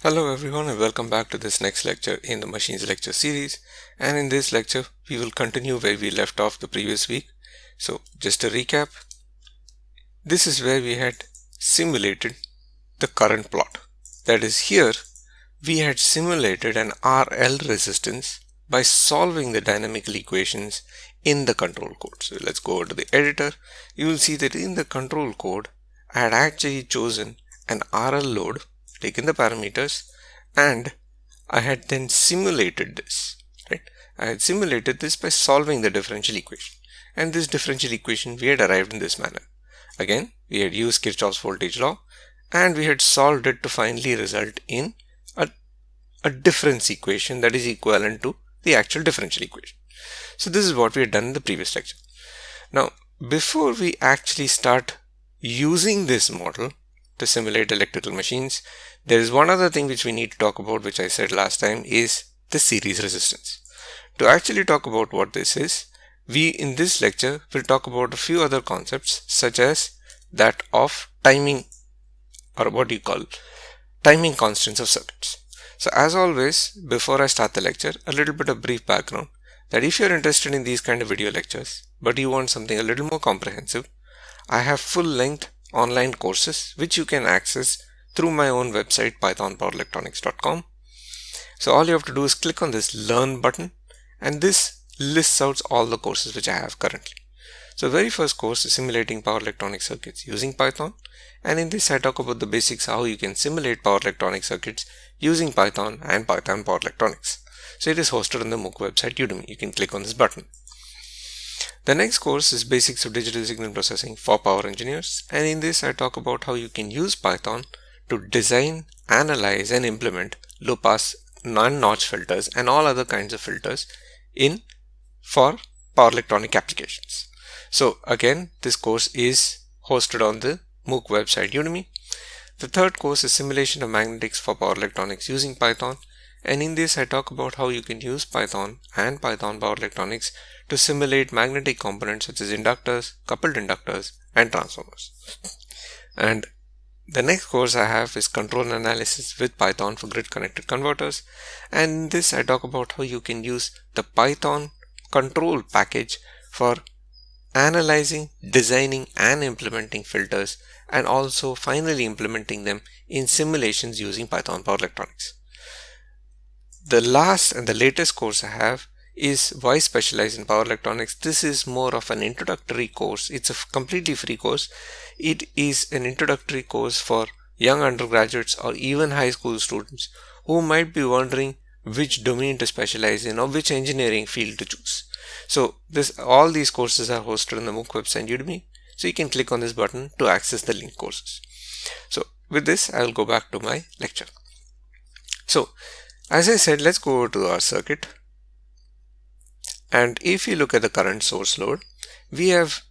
Hello everyone and welcome back to this next lecture in the Machines lecture series, and in this lecture we will continue where we left off the previous week. So just a recap, this is where we had simulated the current plot. That is, here we had simulated an RL resistance by solving the dynamical equations in the control code. So let's go over to the editor. You will see that in the control code I had actually chosen an RL load, taken the parameters, and I had then simulated this, right? I had simulated this by solving the differential equation, and this differential equation we had arrived in this manner. Again, we had used Kirchhoff's voltage law and we had solved it to finally result in a difference equation that is equivalent to the actual differential equation. So this is what we had done in the previous lecture. Now, before we actually start using this model to simulate electrical machines, there is one other thing which we need to talk about, which I said last time, is the series resistance. To actually talk about what this is, we in this lecture will talk about a few other concepts such as that of timing, or what you call timing constants of circuits. So as always, before I start the lecture, a little bit of brief background that if you're interested in these kind of video lectures, but you want something a little more comprehensive, I have full-length online courses which you can access through my own website pythonpowerelectronics.com. So all you have to do is click on this learn button, and this lists out all the courses which I have currently. So the very first course is simulating power electronic circuits using Python, and in this I talk about the basics how you can simulate power electronic circuits using Python and Python Power Electronics. So it is hosted on the MOOC website Udemy. You can click on this button. The next course is Basics of Digital Signal Processing for Power Engineers, and in this I talk about how you can use Python to design, analyze and implement low pass non-notch filters and all other kinds of filters for power electronic applications. So again, this course is hosted on the MOOC website Udemy. The third course is Simulation of Magnetics for Power Electronics using Python, and in this I talk about how you can use Python and Python Power Electronics to simulate magnetic components such as inductors, coupled inductors and transformers. And the next course I have is Control Analysis with Python for Grid Connected Converters, and in this I talk about how you can use the Python control package for analyzing, designing and implementing filters, and also finally implementing them in simulations using Python Power Electronics. The last and the latest course I have is Why Specialize in Power Electronics. This is more of an introductory course. It's a completely free course. It is an introductory course for young undergraduates or even high school students who might be wondering which domain to specialize in or which engineering field to choose. So all these courses are hosted on the MOOC website Udemy. So you can click on this button to access the linked courses. So with this, I will go back to my lecture. So as I said, let's go over to our circuit. And if you look at the current source load, we have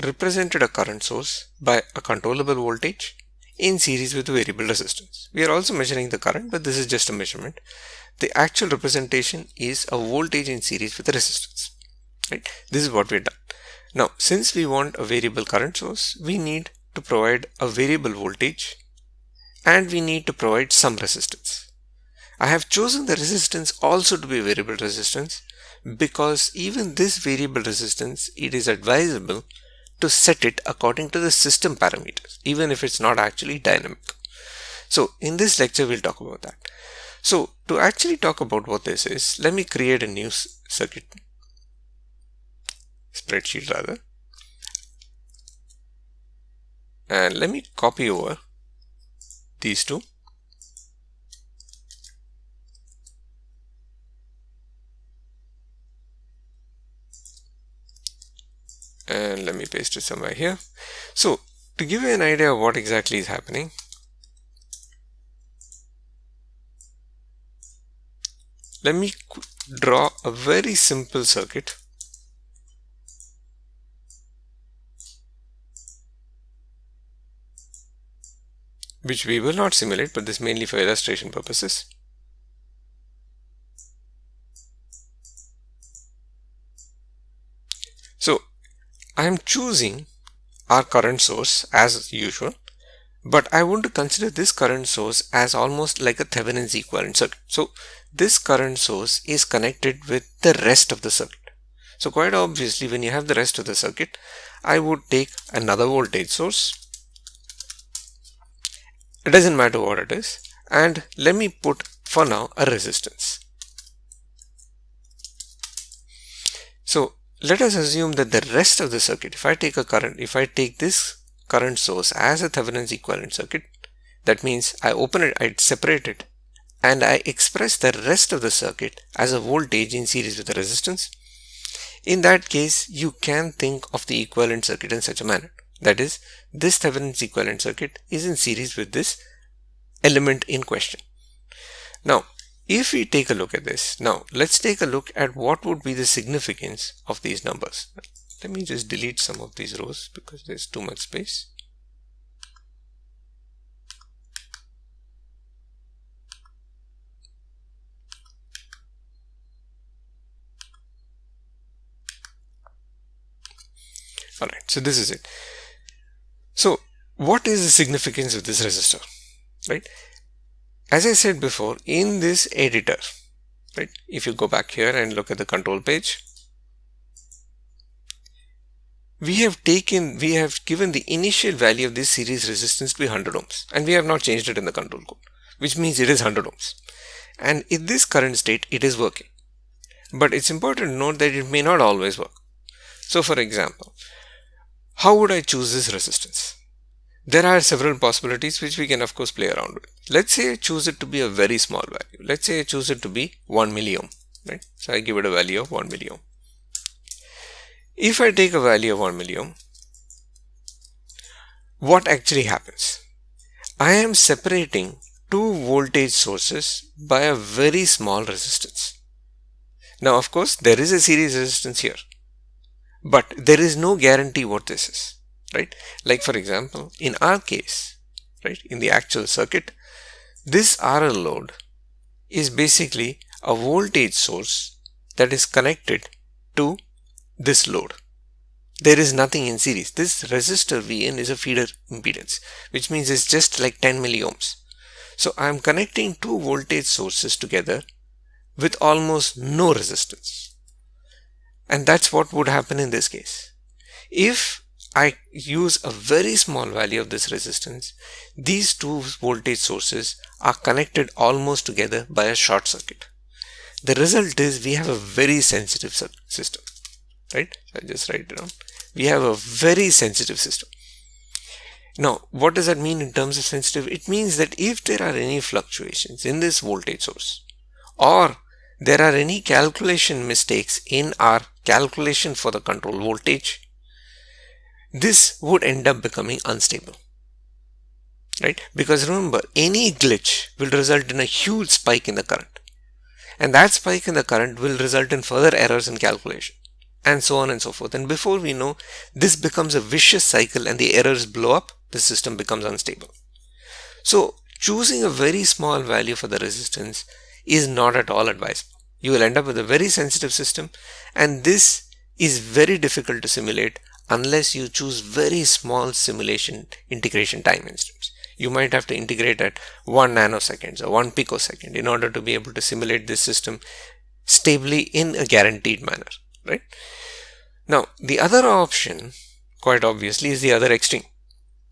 represented a current source by a controllable voltage in series with a variable resistance. We are also measuring the current, but this is just a measurement. The actual representation is a voltage in series with a resistance. Right? This is what we've done. Now, since we want a variable current source, we need to provide a variable voltage and we need to provide some resistance. I have chosen the resistance also to be variable resistance because even this variable resistance, it is advisable to set it according to the system parameters, even if it's not actually dynamic. So in this lecture, we'll talk about that. So to actually talk about what this is, let me create a new spreadsheet rather, and let me copy over these two. And let me paste it somewhere here. So to give you an idea of what exactly is happening, let me draw a very simple circuit which we will not simulate, but this is mainly for illustration purposes. So I am choosing our current source as usual, But I want to consider this current source as almost like a Thevenin's equivalent circuit. So this current source is connected with the rest of the circuit. So quite obviously, when you have the rest of the circuit, I would take another voltage source. It doesn't matter what it is. And let me put for now a resistance. So let us assume that the rest of the circuit, if I take this current source as a Thevenin's equivalent circuit, that means I open it, I separate it, and I express the rest of the circuit as a voltage in series with a resistance. In that case, you can think of the equivalent circuit in such a manner. That is, this Thevenin's equivalent circuit is in series with this element in question. Now, if we take a look at this, now let's take a look at what would be the significance of these numbers. Let me just delete some of these rows because there's too much space. Alright, so this is it. So what is the significance of this resistor, right? As I said before, in this editor, right, if you go back here and look at the control page, we have given the initial value of this series resistance to be 100 ohms, and we have not changed it in the control code, which means it is 100 ohms. And in this current state, it is working. But it's important to note that it may not always work. So for example, how would I choose this resistance? There are several possibilities which we can of course play around with. Let's say I choose it to be a very small value. Let's say I choose it to be 1 milliohm, right? So I give it a value of 1 milliohm. If I take a value of 1 milliohm, what actually happens? I am separating two voltage sources by a very small resistance. Now of course there is a series resistance here, but there is no guarantee what this is, right? Like for example, in our case, right, in the actual circuit, this RL load is basically a voltage source that is connected to this load. There is nothing in series. This resistor Vn is a feeder impedance, which means it's just like 10 milliohms. So I'm connecting two voltage sources together with almost no resistance. And that's what would happen in this case. If I use a very small value of this resistance, these two voltage sources are connected almost together by a short circuit. The result is we have a very sensitive system, right? So I just write it down. We have a very sensitive system. Now, what does that mean in terms of sensitive? It means that if there are any fluctuations in this voltage source, or there are any calculation mistakes in our calculation for the control voltage, this would end up becoming unstable, right? Because remember, any glitch will result in a huge spike in the current, and that spike in the current will result in further errors in calculation, and so on and so forth. And before we know, this becomes a vicious cycle and the errors blow up, the system becomes unstable. So choosing a very small value for the resistance is not at all advisable. You will end up with a very sensitive system, and this is very difficult to simulate unless you choose very small simulation integration time instance. You might have to integrate at 1 nanoseconds or 1 picosecond in order to be able to simulate this system stably in a guaranteed manner, right? Now, the other option, quite obviously, is the other extreme.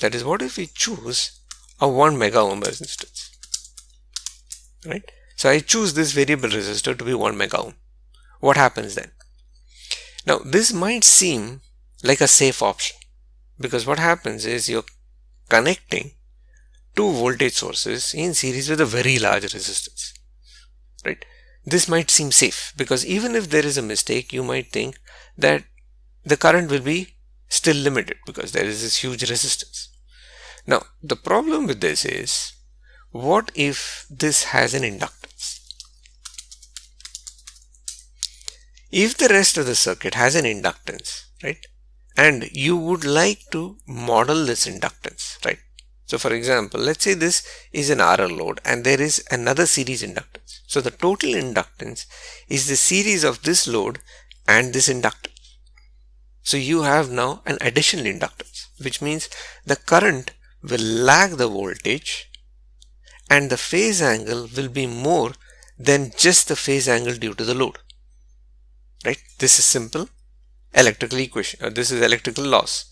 That is, what if we choose a 1 mega ohm resistance, right? So I choose this variable resistor to be 1 mega ohm. What happens then? Now, this might seem like a safe option, because what happens is you're connecting two voltage sources in series with a very large resistance, right? This might seem safe because even if there is a mistake, you might think that the current will be still limited because there is this huge resistance. Now, the problem with this is, what if this has an inductance? If the rest of the circuit has an inductance, right, and you would like to model this inductance, right? So for example, let's say this is an RL load and there is another series inductance. So the total inductance is the series of this load and this inductance. So you have now an additional inductance, which means the current will lag the voltage and the phase angle will be more than just the phase angle due to the load. Right? This is simple electrical equation. This is electrical loss.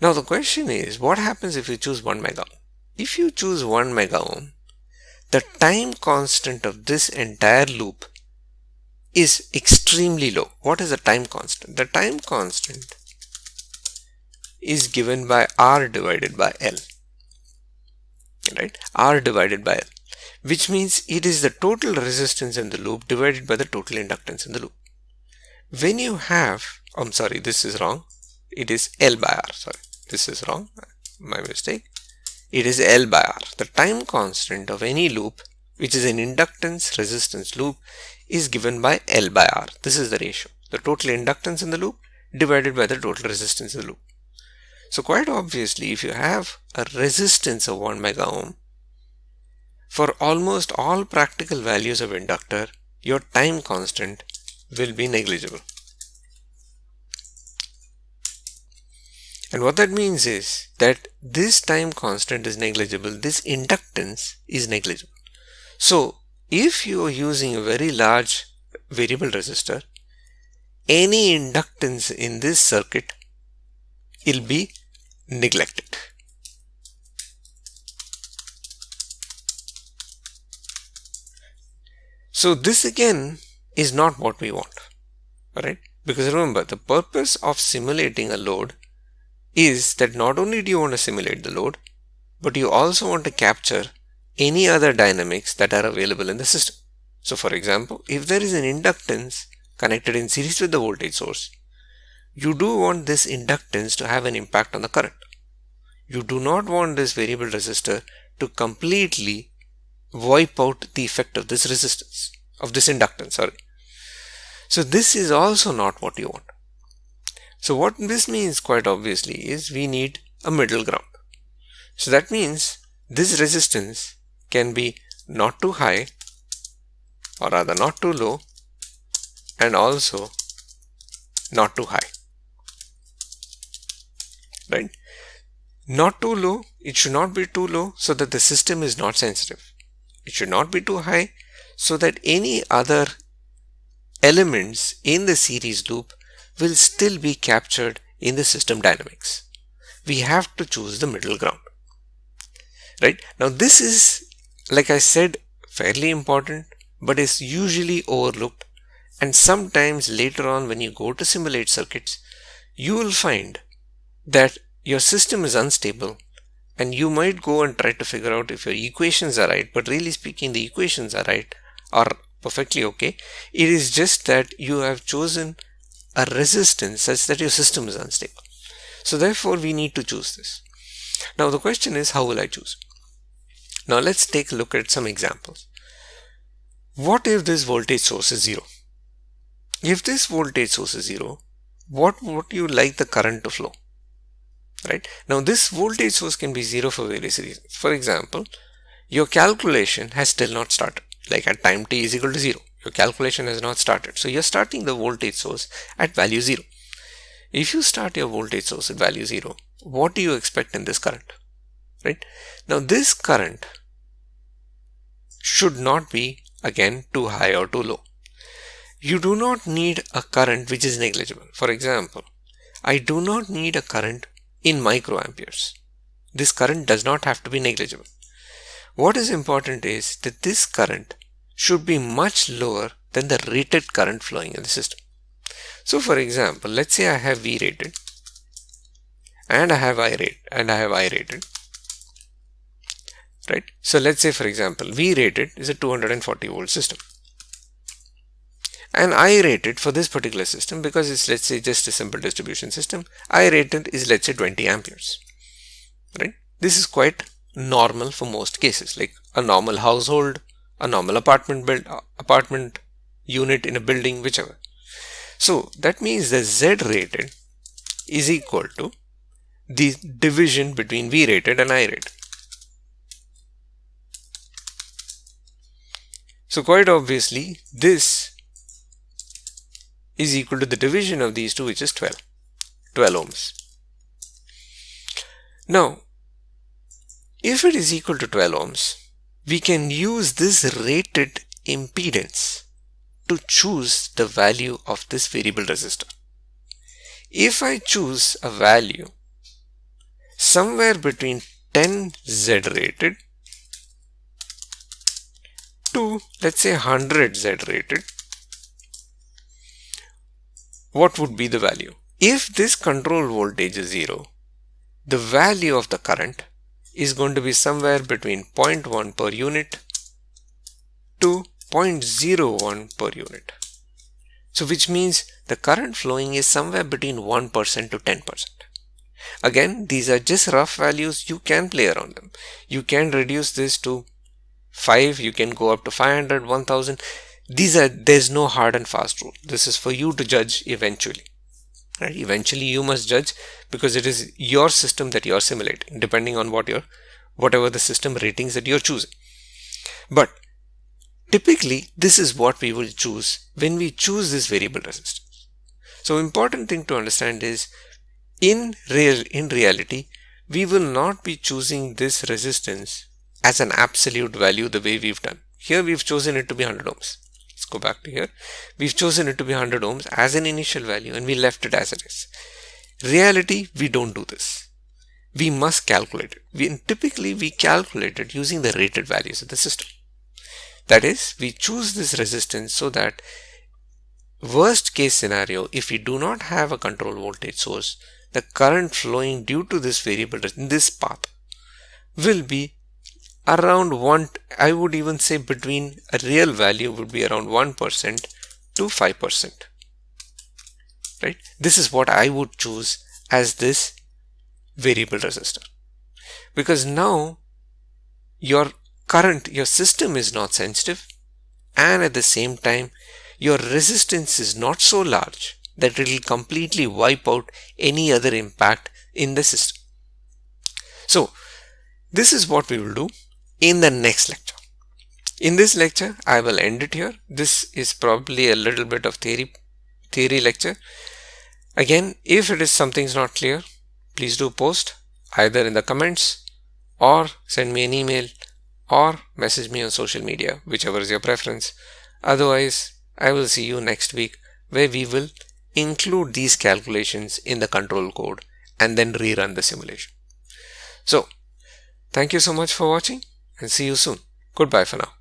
Now the question is, what happens if you choose 1 mega ohm? If you choose 1 mega ohm, the time constant of this entire loop is extremely low. What is the time constant? The time constant is given by R divided by L. Right? R divided by L, which means it is the total resistance in the loop divided by the total inductance in the loop. When you have, I'm sorry, this is wrong. It is L by R. Sorry, this is wrong. My mistake. It is L by R. The time constant of any loop, which is an inductance resistance loop, is given by L by R. This is the ratio. The total inductance in the loop divided by the total resistance in the loop. So quite obviously, if you have a resistance of 1 mega ohm, for almost all practical values of inductor, your time constant will be negligible. And what that means is that this time constant is negligible, this inductance is negligible. So if you are using a very large variable resistor, any inductance in this circuit will be neglected. So this again is not what we want, alright? Because remember, the purpose of simulating a load is that not only do you want to simulate the load, but you also want to capture any other dynamics that are available in the system. So for example, if there is an inductance connected in series with the voltage source, you do want this inductance to have an impact on the current. You do not want this variable resistor to completely wipe out the effect of this resistance, of this inductance, sorry. So this is also not what you want. So what this means quite obviously is we need a middle ground. So that means this resistance can be not too high, or rather not too low, and also not too high. Right? Not too low, it should not be too low so that the system is not sensitive. It should not be too high so that any other elements in the series loop will still be captured in the system dynamics. We have to choose the middle ground. Right? Now this is, like I said, fairly important, but is usually overlooked, and sometimes later on when you go to simulate circuits, you will find that your system is unstable and you might go and try to figure out if your equations are right, but really speaking the equations are right, are perfectly okay. It is just that you have chosen a resistance such that your system is unstable. So therefore we need to choose this. Now the question is, how will I choose? Now let's take a look at some examples. What if this voltage source is 0? If this voltage source is 0, what would you like the current to flow? Right? Now this voltage source can be 0 for various reasons. For example, your calculation has still not started. Like at time t is equal to 0, your calculation has not started. So you're starting the voltage source at value 0. If you start your voltage source at value 0, what do you expect in this current? Right? Now this current should not be again too high or too low. You do not need a current which is negligible. For example, I do not need a current in microamperes. This current does not have to be negligible. What is important is that this current should be much lower than the rated current flowing in the system. So for example, let's say I have V rated and I have I rated. Right? So let's say for example, V rated is a 240 volt system. And I rated for this particular system, because it's, let's say, just a simple distribution system, I rated is, let's say, 20 amperes. Right? This is quite normal for most cases, like a normal household, a normal apartment unit in a building, whichever. So that means the Z rated is equal to the division between V rated and I rated. So quite obviously, this is equal to the division of these two, which is 12 ohms. Now, If it is equal to 12 ohms, we can use this rated impedance to choose the value of this variable resistor. If I choose a value somewhere between 10 Z rated to, let's say, 100 Z rated, what would be the value? If this control voltage is 0, the value of the current is going to be somewhere between 0.1 per unit to 0.01 per unit. So which means the current flowing is somewhere between 1% to 10%. Again, these are just rough values. You can play around them. You can reduce this to 5, you can go up to 500, 1000. There's no hard and fast rule. This is for you to judge eventually. Right? Eventually you must judge, because it is your system that you're simulating, depending on whatever the system ratings that you're choosing. But typically this is what we will choose when we choose this variable resistance. So important thing to understand is, in reality, we will not be choosing this resistance as an absolute value the way we've done. Here we've chosen it to be 100 ohms. Let's go back to here. We've chosen it to be 100 ohms as an initial value and we left it as it is. Reality, we don't do this. We must calculate it. Typically we calculate it using the rated values of the system. That is, we choose this resistance so that worst case scenario, if we do not have a control voltage source, the current flowing due to this variable in this path will be around 1, I would even say between a real value would be around 1% to 5%. Right? This is what I would choose as this variable resistor. Because now your system is not sensitive, and at the same time your resistance is not so large that it will completely wipe out any other impact in the system. So this is what we will do in the next lecture. In this lecture, I will end it here. This is probably a little bit of theory lecture. Again, if it is something's not clear, please do post either in the comments or send me an email or message me on social media, whichever is your preference. Otherwise, I will see you next week, where we will include these calculations in the control code and then rerun the simulation. So, thank you so much for watching and see you soon. Goodbye for now.